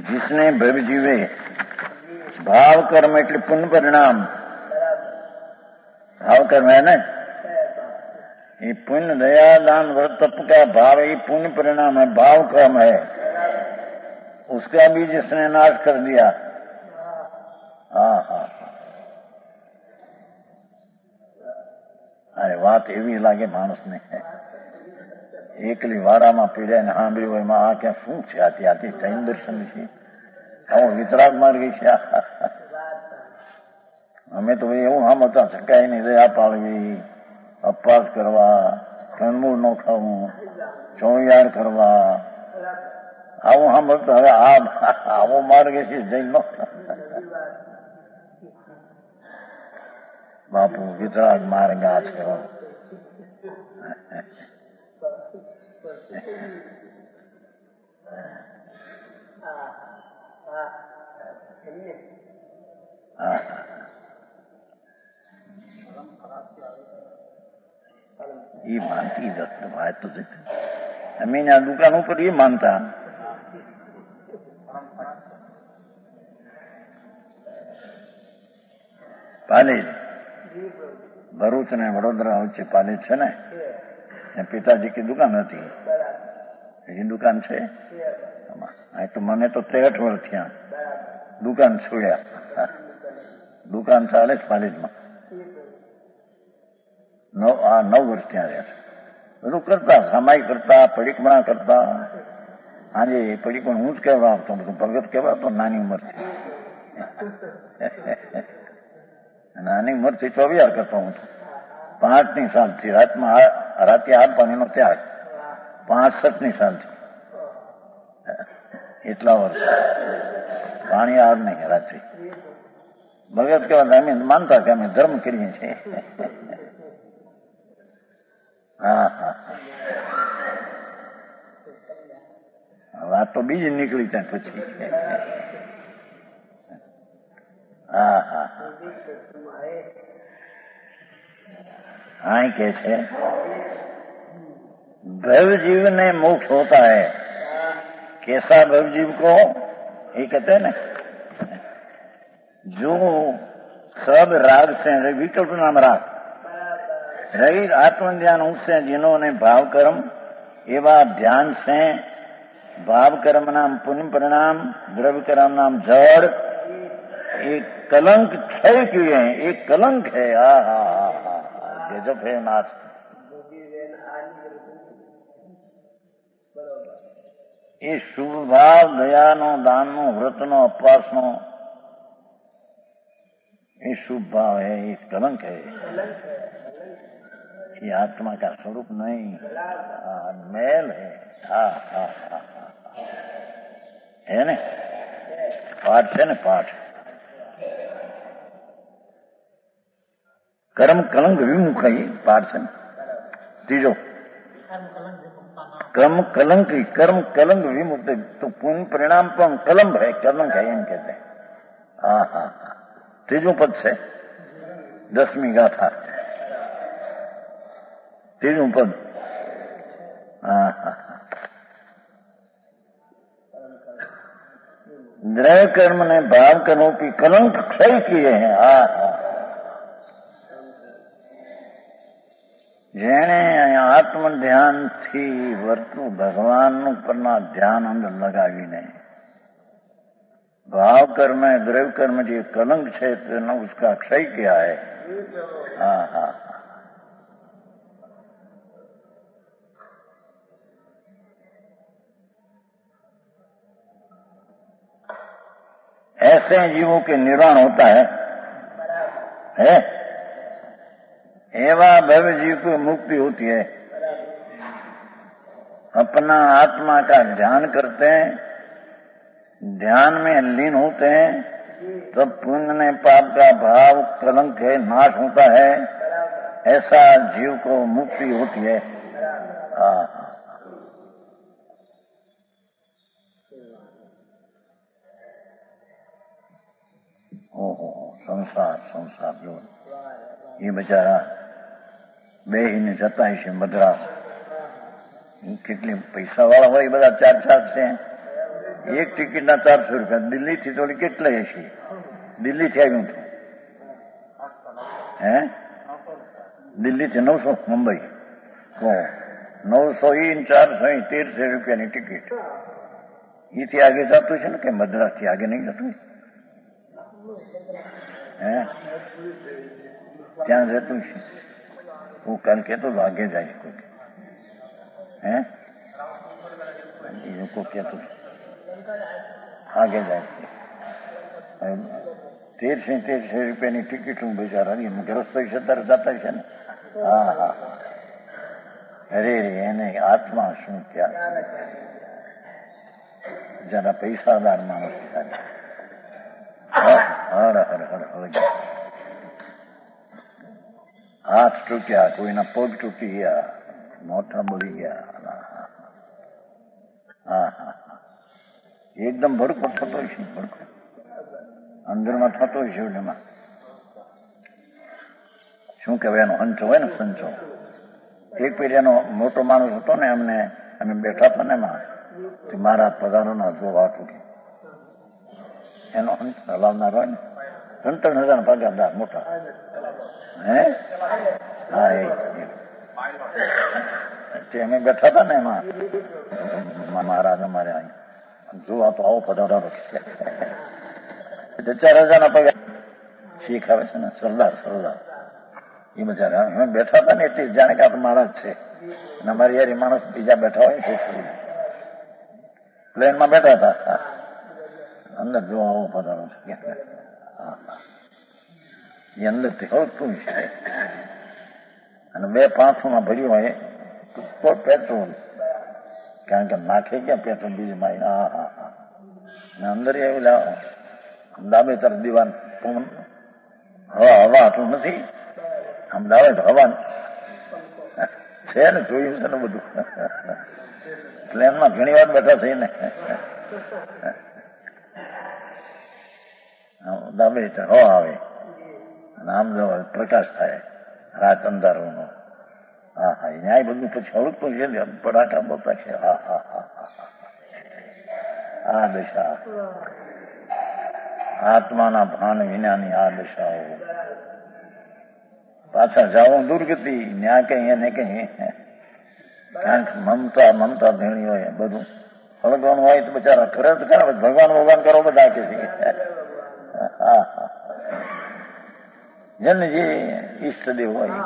जिसने भव जीवे भाव कर्म એટલે પુણ્ય પરિણામ, भाव कर्म है ना, ये पुण्य दया दान व्रत तप का भाव, ये पुण्य परिणाम है, भाव कर्म है, उसका भी जिसने नाश कर दिया। अरे बात एवी लागे मानस ने एकली वाराમાં પીડ્યા ને સાંભળ્યું હોય માં આ ક્યાં શું છે, આથી જૈન દર્શન છે, આવો વિતરાગ માર્ગ છે। અમે તો એવું સાંભળતા શકાય નહીં, દયા પાળવી, અપવાસ કરવા, કંદમૂળ ન ખાવું, ચોયાર કરવા, આવું સાંભળતા। હવે આવો માર્ગ છે જૈનનો। બાપુ વિતરાગ માર્ગ આ છે। ये मानती बात तो हमें यहाँ दुकानों पर ये मानता। पालेज भरूच ने वडोदरा वच्चे पालेज छे ने, पिताजी की दुकान थी, એ દુકાન છે। તો મને તો 63 વર્ષ થયા દુકાન છોડ્યા। દુકાન ચાલે જ પાલેજમાં, 9 વર્ષ ત્યાં રહ્યા। બધું કરતા, સામાઈ કરતા, પડીકમણા કરતા। આજે પડીકમણ હું જ કહેવા આવતો, બધું ભગત કહેવા આવતો નાની ઉંમરથી। નાની ઉંમરથી 24 કરતો હું। 5ની સાલથી રાતે 8 પાણીનો ત્યાગ, 65ની સાલથી એટલા વર્ષ પાણી આર નહીં રાત્રિ। ભગત કહેવા અમે માનતા કે અમે ધર્મ કરીએ છીએ। વાત તો બીજી નીકળી ત્યાં પછી। हाँ के छे भव जीव ने मोक्ष होता है। कैसा भव जीव को ये कहते हैं ना, जो सब राग से विकल्प नाम राग रहित आत्म ध्यान उससे जिन्होंने भाव कर्म एवं ध्यान से भाव कर्म नाम पुण्य परिणाम द्रव्य कर्म नाम जड़ एक कलंक क्षय किए हैं। एक कलंक है। गजब है नाथ। ये शुभ भाव दयानो दानो व्रतनो उपवासनो ये शुभ भाव है। ये कलंक है। ये आत्मा का स्वरूप नहीं, मैल है। है ने पाठ है ने पाठ। कर्म कलंक विमुख है पाठ है। तीजो कर्म कलंक कर्म कलंक विमुक्त तो पुण्य परिणाम पर कलंक है, कलंक है इन कहते हैं। तीजो पद से 10वीं गाथा तीजो पद। द्रव्य कर्म ने भाव कर्मों की कलंक क्षय किए हैं। जेने आत्म ध्यान थी वर्तु भगवान परना ध्यान अंदर लगावीने भाव कर्म द्रव्य कर्म जो कलंक है तो उसका क्षय किया है। ऐसे जीवों के निर्वाण होता है? एवं भव्य जीव को मुक्ति होती है। अपना आत्मा का ध्यान करते हैं, ध्यान में लीन होते हैं, तब पुण्य ने पाप का भाव कलंक है नाश होता है। ऐसा जीव को मुक्ति होती है। ओहो संसार संसार जो ये बेचारा बेहीने जता है मद्रास કેટલી પૈસા વાળા હોય બધા 4 છે। એક ટિકિટના 400 રૂપિયા। દિલ્હીથી થોડી કેટલા હશે? દિલ્હીથી આવ્યું હતું હે? દિલ્હીથી 900 મુંબઈ 900 इन 400 1300 રૂપિયાની ટિકિટ। એથી આગે જતું છે ને કે મદ્રાસથી આગે નહીં જતું હે? ત્યાં જતું છે। હું કાલ કહેતો તો આગે જાય કોઈ है को कहते आगे जाए 1300 રૂપિયાની ટિકિટ હું બેચારા ગ્રસ્તો અત્યારે જતા છે ને। અરે એને આત્મા શું ક્યાં જરા પૈસાદાર માણસ હર હર હર હર હાથ તૂટ્યા, કોઈના પગ તૂટી ગયા, मोटा बड़ी गया। एकदम भड़को थतो है भड़को अंदर में थतो है। शू कहेवाय एनो हंचो है ने संचो। एक पेरी एनो मोटो माणस हतो ने अमे बैठा था ने मारा पगारो ना जो वाट उठी एनो हंच हलावनार होय ने 3,000 पगारदार मोटा है। हाँ અમે બેઠા હતા ને એમાં મહારાજ અમારે જોવા તો આવો પધારો 4,000 પગાર શીખ આવે છે ને સરદાર સરદાર એ બચારા અમે બેઠા હતા ને એટલે જાણે કે આપણે મહારાજ છે અને અમારી યાર માણસ બીજા બેઠા હોય પ્લેનમાં બેઠા હતા અંદર જોવા આવો પધારો છે એ અંદરથી હળતું છે અને 2 500માં ભર્યું હોય તો પેટ્રોલ કારણ કે નાખે ક્યાં પેટ્રોલ બીજમાં અંદર એવું ડાબે તરફ દીવાન હવા હાથું નથી આમ ડાબે તો હવા છે ને જોયું છે ને બધું પ્લેનમાં ઘણી વાર બેઠા થઈને ડાબે હવા આવે અને આમ જો પ્રકાશ થાય રાત અંધારોનો હા હા ન્યાય બધું પછી હળકતું છે ને પડાકા બોલતા છે. હા હા હા આ દશા આત્માના ભાન વિનાની આ દશાઓ. પાછા જાઓ દુર્ગતિ ન્યા કહીએ ને કહીએ. કારણ કે મમતા ભેણી હોય બધું હળગવાનું હોય તો બચારા કરે તો કરે ભગવાન કરો બધા કે છે. હા હા જેને જે ઈષ્ટદેવ હોય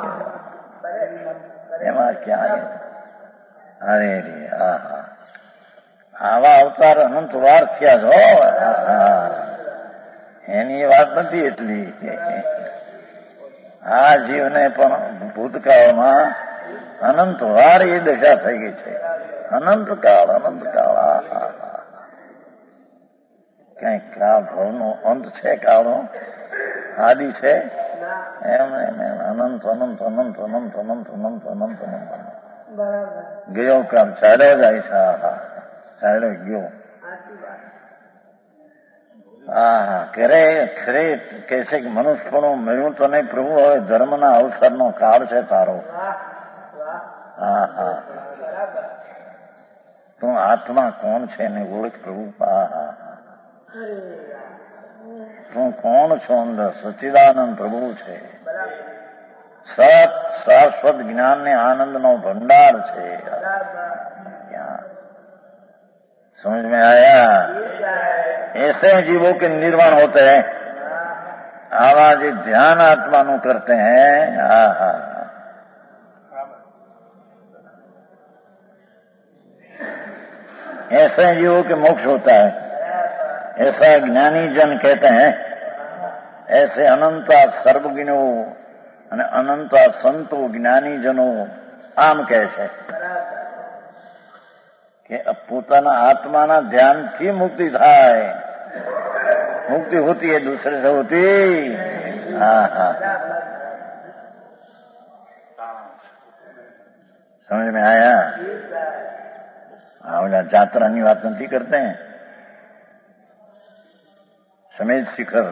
એમાં ક્યાં અરે રે હા હા આવા અવતાર અનંત વાર થયા છો. એની વાત નથી એટલી. આ જીવને પણ ભૂતકાળમાં અનંત વાર એ દશા થઈ ગઈ છે. અનંત કાળ કઈ કાળ ભાવનો અંત છે, કાળનો આદિ છે એમ અનંત ગયો કામ ચાલ્યો જાય છે. ચાલ્યો ગયો. હા ખરે કે છે કે મનુષ્યપણું મળ્યું તો નહીં પ્રભુ, હવે ધર્મના અવસરનો કાળ છે તારો. હા હા તું આત્મા કોણ છે ને ઓળખ પ્રભુ. હા હા તું કોણ છો? અંદર સચ્ચિદાનંદ પ્રભુ છે. સત શાશ્વત જ્ઞાન ને आनंद નો भंडार છે. समझ में आया? ऐसे जीवों के निर्वाण होते हैं आवाज ध्यान आत्मा नु करते हैं. हाँ हाँ ऐसे जीवों के मोक्ष होता है. ऐसा ज्ञानी जन कहते हैं. ऐसे अनंता सर्वज्ञो અને અનંતા સંતો જ્ઞાનીજનો આમ કહે છે કે પોતાના આત્માના ધ્યાનથી મુક્તિ થાય. मुक्ति होती है दूसरे से होती. हाँ हाँ समझ में आया? बोला यात्रा की बात नहीं करते हैं. समेत शिखर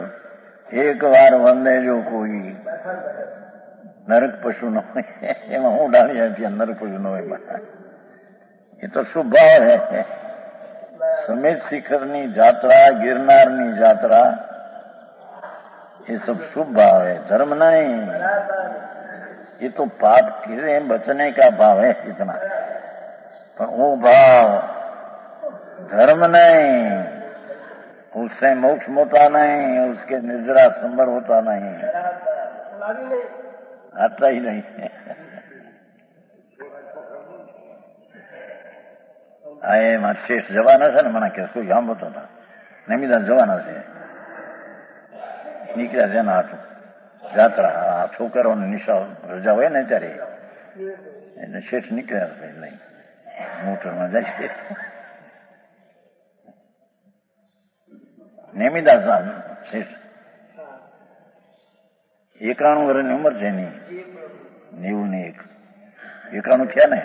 एक बार वंदे जो कोई नरक पशु न हो. એમાં હું ડાળી હતી નરક પશુ ન હોય. એ તો શુભ ભાવ है. समेत शिखरनी यात्रा, गिरनारनी यात्रा, ये सब शुभ भाव है, धर्म नहीं. ये तो पाप से बचने का भाव है इतना. पर वो भाव धर्म नहीं. उससे मोक्ष होता नहीं, उसके निजरा संबर होता नहीं. आता ही नहीं. આ એમાં શેષ જવાના છે ને મને કે શું સાંભળતો હતા નમિદાસ જવાના છે. નીકળ્યા છે એના હાથું યાત્રા. આ છોકરાઓને નિશા રજા હોય ને ત્યારે એટલે શેઠ નીકળ્યા નહીં મોટરમાં જાય છે. નેમિદાસ શેઠ 91 વર્ષની ઉંમર છે એની. 91 થયા ને.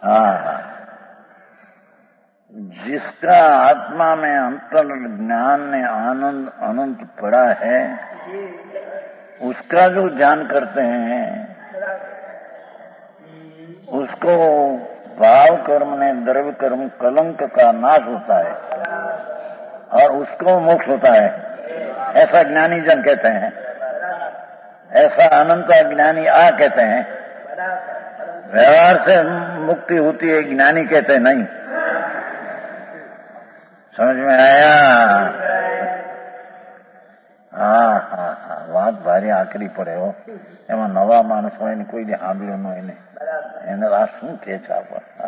हाँ जिसका आत्मा में अंतर ज्ञान ने आनंद अनंत पड़ा है उसका जो ध्यान करते हैं उसको भाव कर्म ने द्रव्य कर्म कलंक का नाश होता है और उसको मोक्ष होता है. ऐसा ज्ञानी जन कहते हैं. ऐसा अनंत ज्ञानी आ कहते हैं. व्यवहार से मुक्ति होती है ज्ञानी कहते नहीं. समझ में आया? हाँ हाँ हाँ વાત ભારે આકરી પડે હો. એમાં નવા માણસ હોય ને કોઈ સાંભળ્યો ન હોય ને એને આ શું કે છે આપણને.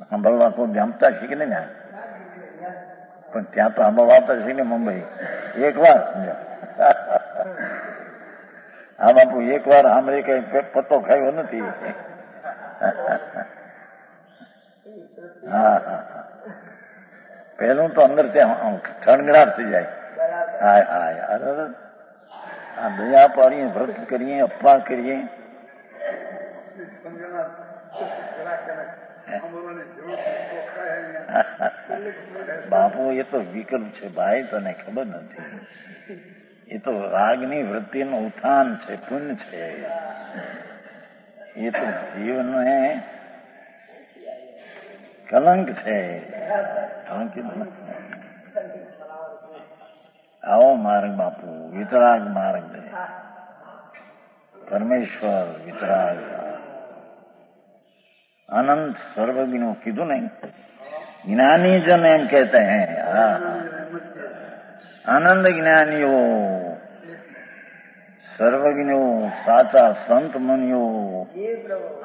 સાંભળવા કોઈ જમતા શીખે ને પણ ત્યાં તો સાંભળવાતા શીખે મુંબઈ એક વાર. હા બાપુ એક વાર સાંભળી કઈ પત્તો ખાયો નથી. હા હા પેલું તો અંદર ત્યાં ઠણગડાટ થઈ જાય. હા હા આ દયા પાડીએ, વ્રત કરીએ, અપ્પા કરીએ. બાપુ એ તો વિકલ્પ છે ભાઈ, તને ખબર નથી. એ તો રાગની વૃત્તિનું ઉત્થાન છે, પુણ્ય છે. એ તો જીવને કલંક છે. આવો માર્ગ બાપુ, વિતરાગ માર્ગ. પરમેશ્વર વિતરાગ अनंत सर्वज्ञों कीधु नहीं, ज्ञानी जन एम कहते हैं. आनंद ज्ञानियों, सर्वज्ञो, साचा संत मुनियो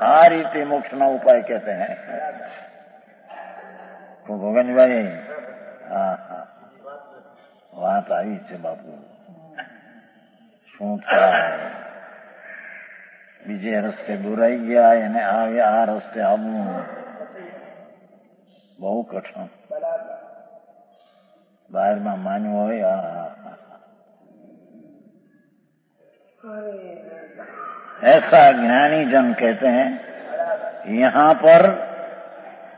आ रीते मोक्ष ना उपाय कहते हैं. तो ભગવાનભાઈ વાત આવી છે બાપુ. શું થાય, બીજે રસ્તે દોરાઈ ગયા અને આ રસ્તે આવવું બહુ કઠણ. બહારમાં માન્યું હોય. ऐसा ज्ञानी जन कहते हैं यहाँ पर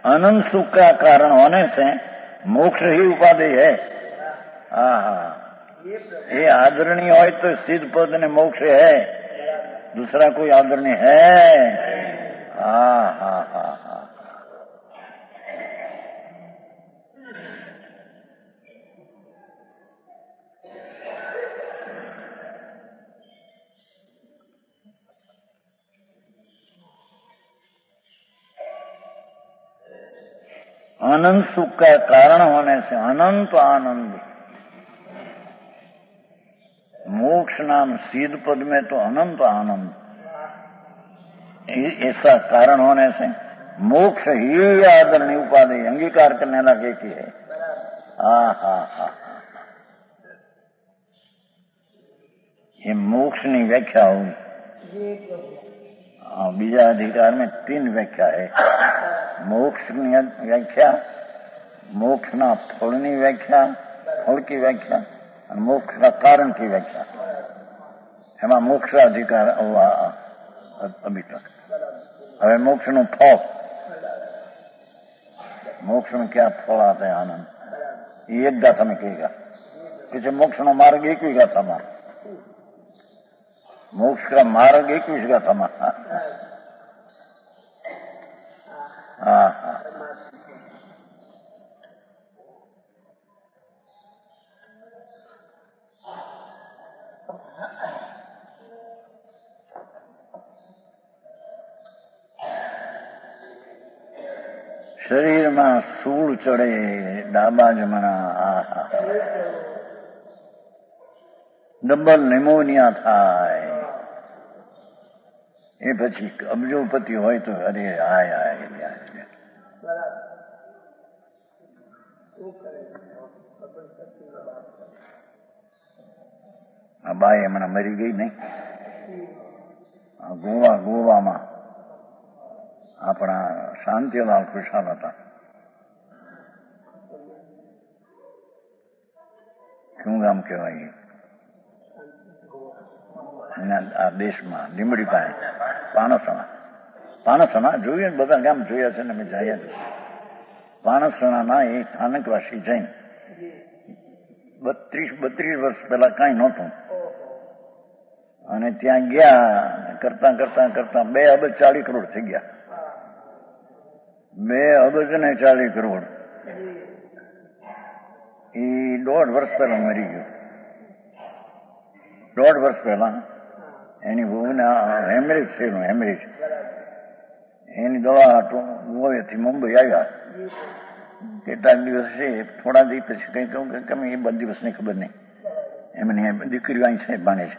अनंत सुख का कारण होने से मोक्ष ही उपाधि है. ये आदरणीय हो तो सिद्ध पद ने मोक्ष है, दूसरा कोई आदरणीय है. अनंत सुख का कारण होने से अनंत आनंद. मोक्ष नाम सिद्ध पद में तो अनंत आनंद. ऐसा कारण होने से मोक्ष ही आदरणीय उपाधि अंगीकार करने लगे की है. ये मोक्ष ની व्याख्या हुई. बीजा अधिकार में 3 व्याख्या है. मोक्ष की व्याख्या, मोक्ष ना फल की व्याख्या, फल की व्याख्या और मोक्ष का कारण की व्याख्या. एमा मोक्ष अधिकार अभी तक. હવે मोक्ष નું फल, मोक्ष में क्या फल आता है, आनंद. ये एक गाथा में कहेगा. पीछे मोक्ष નો मार्ग 21 गाथा में, मोक्ष का मार्ग 21 गाथा में. શરીરમાં સૂળ ચડે ડાબા જમણા. ડબલ ન્યુમોનિયા થાય. એ પછી અબજોપતિ હોય તો અરે હાય. આ બાઈ હમણાં મરી ગઈ નહીં, ગોવામાં આપણા શાંતિલાલ ખુશાલ હતા. શું ગામ કહેવાય આ દેશમાં? લીંબડી પાસે પાણસણા જોયું, બધા ગામ જોયા છે ને અમે જયા છે. પાણસણાના એ સ્થાનકવાસી જૈન 32 વર્ષ પહેલા કઈ નહોતું અને ત્યાં ગયા. કરતા 2 અબજ 40 કરોડ થઈ ગયા. 2 અબજ ને 40 કરોડ. એ 1.5 વર્ષ પહેલા મરી ગયો. 1.5 વર્ષ પહેલા એની બહુને હેમરેજ થયેલું. હેમરેજ એની દવા ગોવેથી મુંબઈ આવ્યા. કેટલાક દિવસ છે, થોડા દિવસ પછી કઈ કહું કે એ બધ દિવસની ખબર નહીં. એમની દીકરીઓ અહીં છે, બાને છે.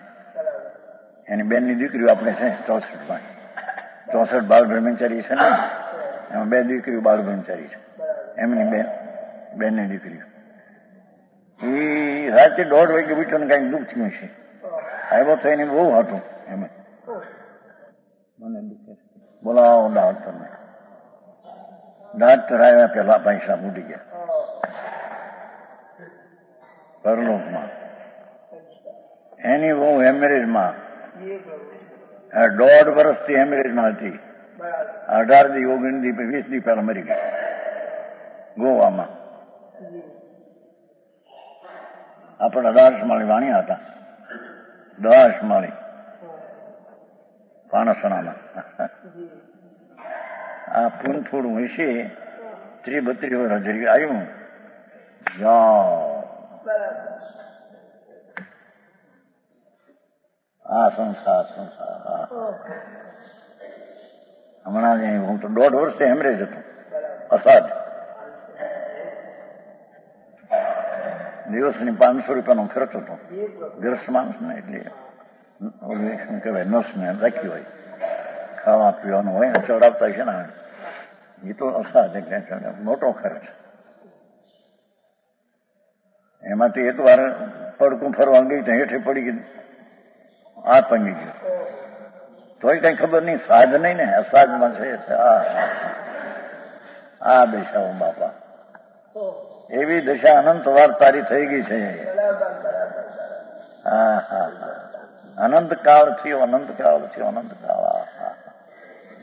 એની બેનની દીકરીઓ આપણે છે 64 બાળ બ્રહ્મચારી છે ને, એમાં 2 દીકરીઓ બાળ બ્રહ્મચારી છે. એમની બેનની દીકરીઓ એ રાતે 1:30 વાગે ઉઠ્યો ને કઈક દુઃખ થયું છે. આવ્યો તો એને બહુ હતું. એમ મને દુઃખ બોલાવો ડાક્ટરને. ડાક્ટર આવ્યા, પેલા પૈસા ઉડી ગયા પરલોકમાં. એની બહુ હેમરેજમાં જી પ્રભુ 1.5 વર્ષથી હેમરેજમાં હતી. બરાબર 18 દી 19 દી 20 દી પહેલા મરી ગઈ ગોવામાં. જી આપણે 18 માળી વાણિયા હતા, 10 માળી પાણસણામાં. જી આ પૂનથોડું હશે 30-32 વર્ષ હજરી આવ્યું. જાઓ બરાબર આ સંસાર હા. હમણાં હું તો 1.5 વર્ષથી હેમરેજ હતો, અસાધ. દિવસની 500 રૂપિયાનો ખર્ચ હતો. જી પ્રભુ ગ્રસ્ત માણસ ને એટલે શું કહેવાય, નસ ને રાખ્યું હોય, ખાવા પીવાનું હોય ને ચડાવતા છે ને, એ તો અસાધ એટલે મોટો ખર્ચ. એમાંથી એક વાર પડકું ફરવા ગઈ તો હેઠે પડી ગઈ, હાથ ભાંગી ગયો. તોય કઈ ખબર નહીં, સાજ નહીં ને, અસાજમાં છે. આ દશાઓ બાપા, એવી દશા અનંત વાર તારી થઈ ગઈ છે. હા અનંત કાળ થયો, અનંત કાળ થયો, અનંત કાળ.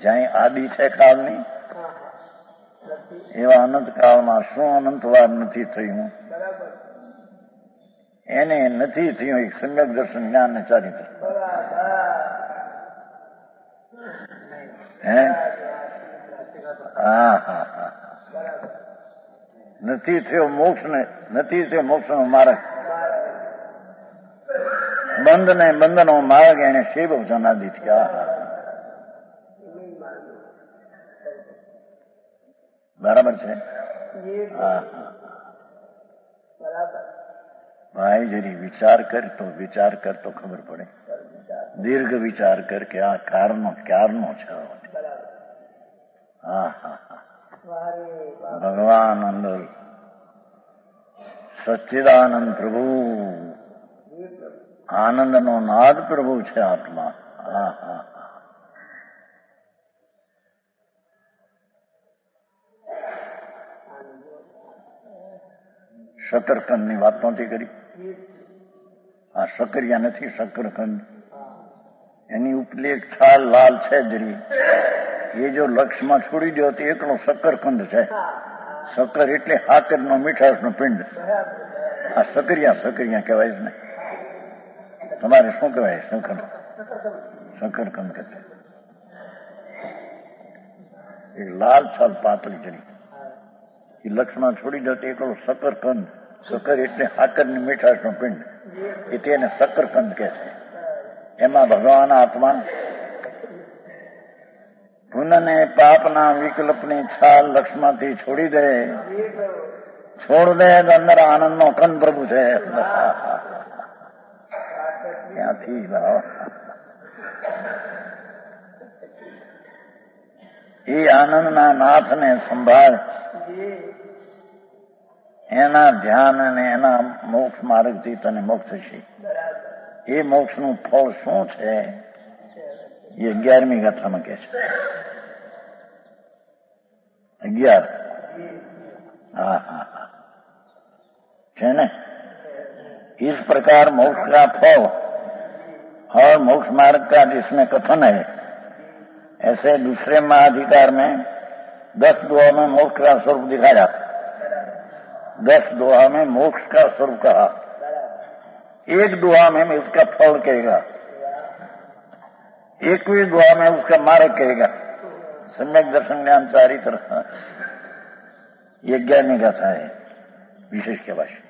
જ્યાં આદિ છે કાળની, એવા અનંત કાળમાં શું અનંત વાર નથી થયું. બરાબર એને નથી થયું એક સમ્યક દર્શન જ્ઞાન ને ચારિત્ર. હે હા નથી થયો મોક્ષ ને, નથી થયો મોક્ષ નો માર્ગ. બંધ ને બંધનો માર્ગ એને શિવ જનાદી થયા. બરાબર છે. હા બરાબર ભાઈ જરી વિચાર કર તો ખબર પડે. દીર્ઘ વિચાર કર કે આ ક્યારનો છે. હા ભગવાન અંદર સચ્ચિદાનંદ પ્રભુ, આનંદનો નાદ પ્રભુ છે આત્મા. હા શકરકંદ ની વાત નહોતી કરી. આ શકરિયા નથી, શકરકંદ. એની ઉપલી એક છાલ લાલ છે જરી, એ જો લક્ષમાં છોડી દો તો એકલો શકરકંદ છે. શકર એટલે હાકર નો મીઠાશનો પિંડ. આ શકરિયા કહેવાય જ ને. તમારે શું કહેવાય? શકરકંદ કહે. એ લાલ છાલ પાતળી જરી, એ લક્ષમાં છોડી દો તો એકલો શકરકંદ. શકર એટલે હાકરની મીઠાશનો પિંડ, એ તેને શકરકંદ કહે છે. એમાં ભગવાન આત્મા પુનઃને પાપના વિકલ્પની છાલ લક્ષમાંથી છોડી દે, છોડ દે તો અંદર આનંદનો કંદ પ્રભુ છે. ત્યાંથી એ આનંદના નાથને સંભાળ, એના ધ્યાન અને એના મોક્ષ માર્ગથી તને મોક્ષ થશે. એ મોક્ષનું ફળ શું છે એ 11મી ગાથામાં કહે છે. 11 હા છે ને. इस प्रकार मोक्ष का फल और मोक्ष मार्ग का जिसमें कथन है, ऐसे दूसरे महाधिकार में 10 दुआ में मोक्ष का स्वरूप दिखाया. 10 दुआ में मोक्ष का स्वरूप कहा, एक दुआ में उसका फल कहेगा, 21 दुआ में उसका मार्ग कहेगा. सम्यक दर्शन ज्ञान चारित्र, ये 11वीं गाथा है विशेष के भाषा.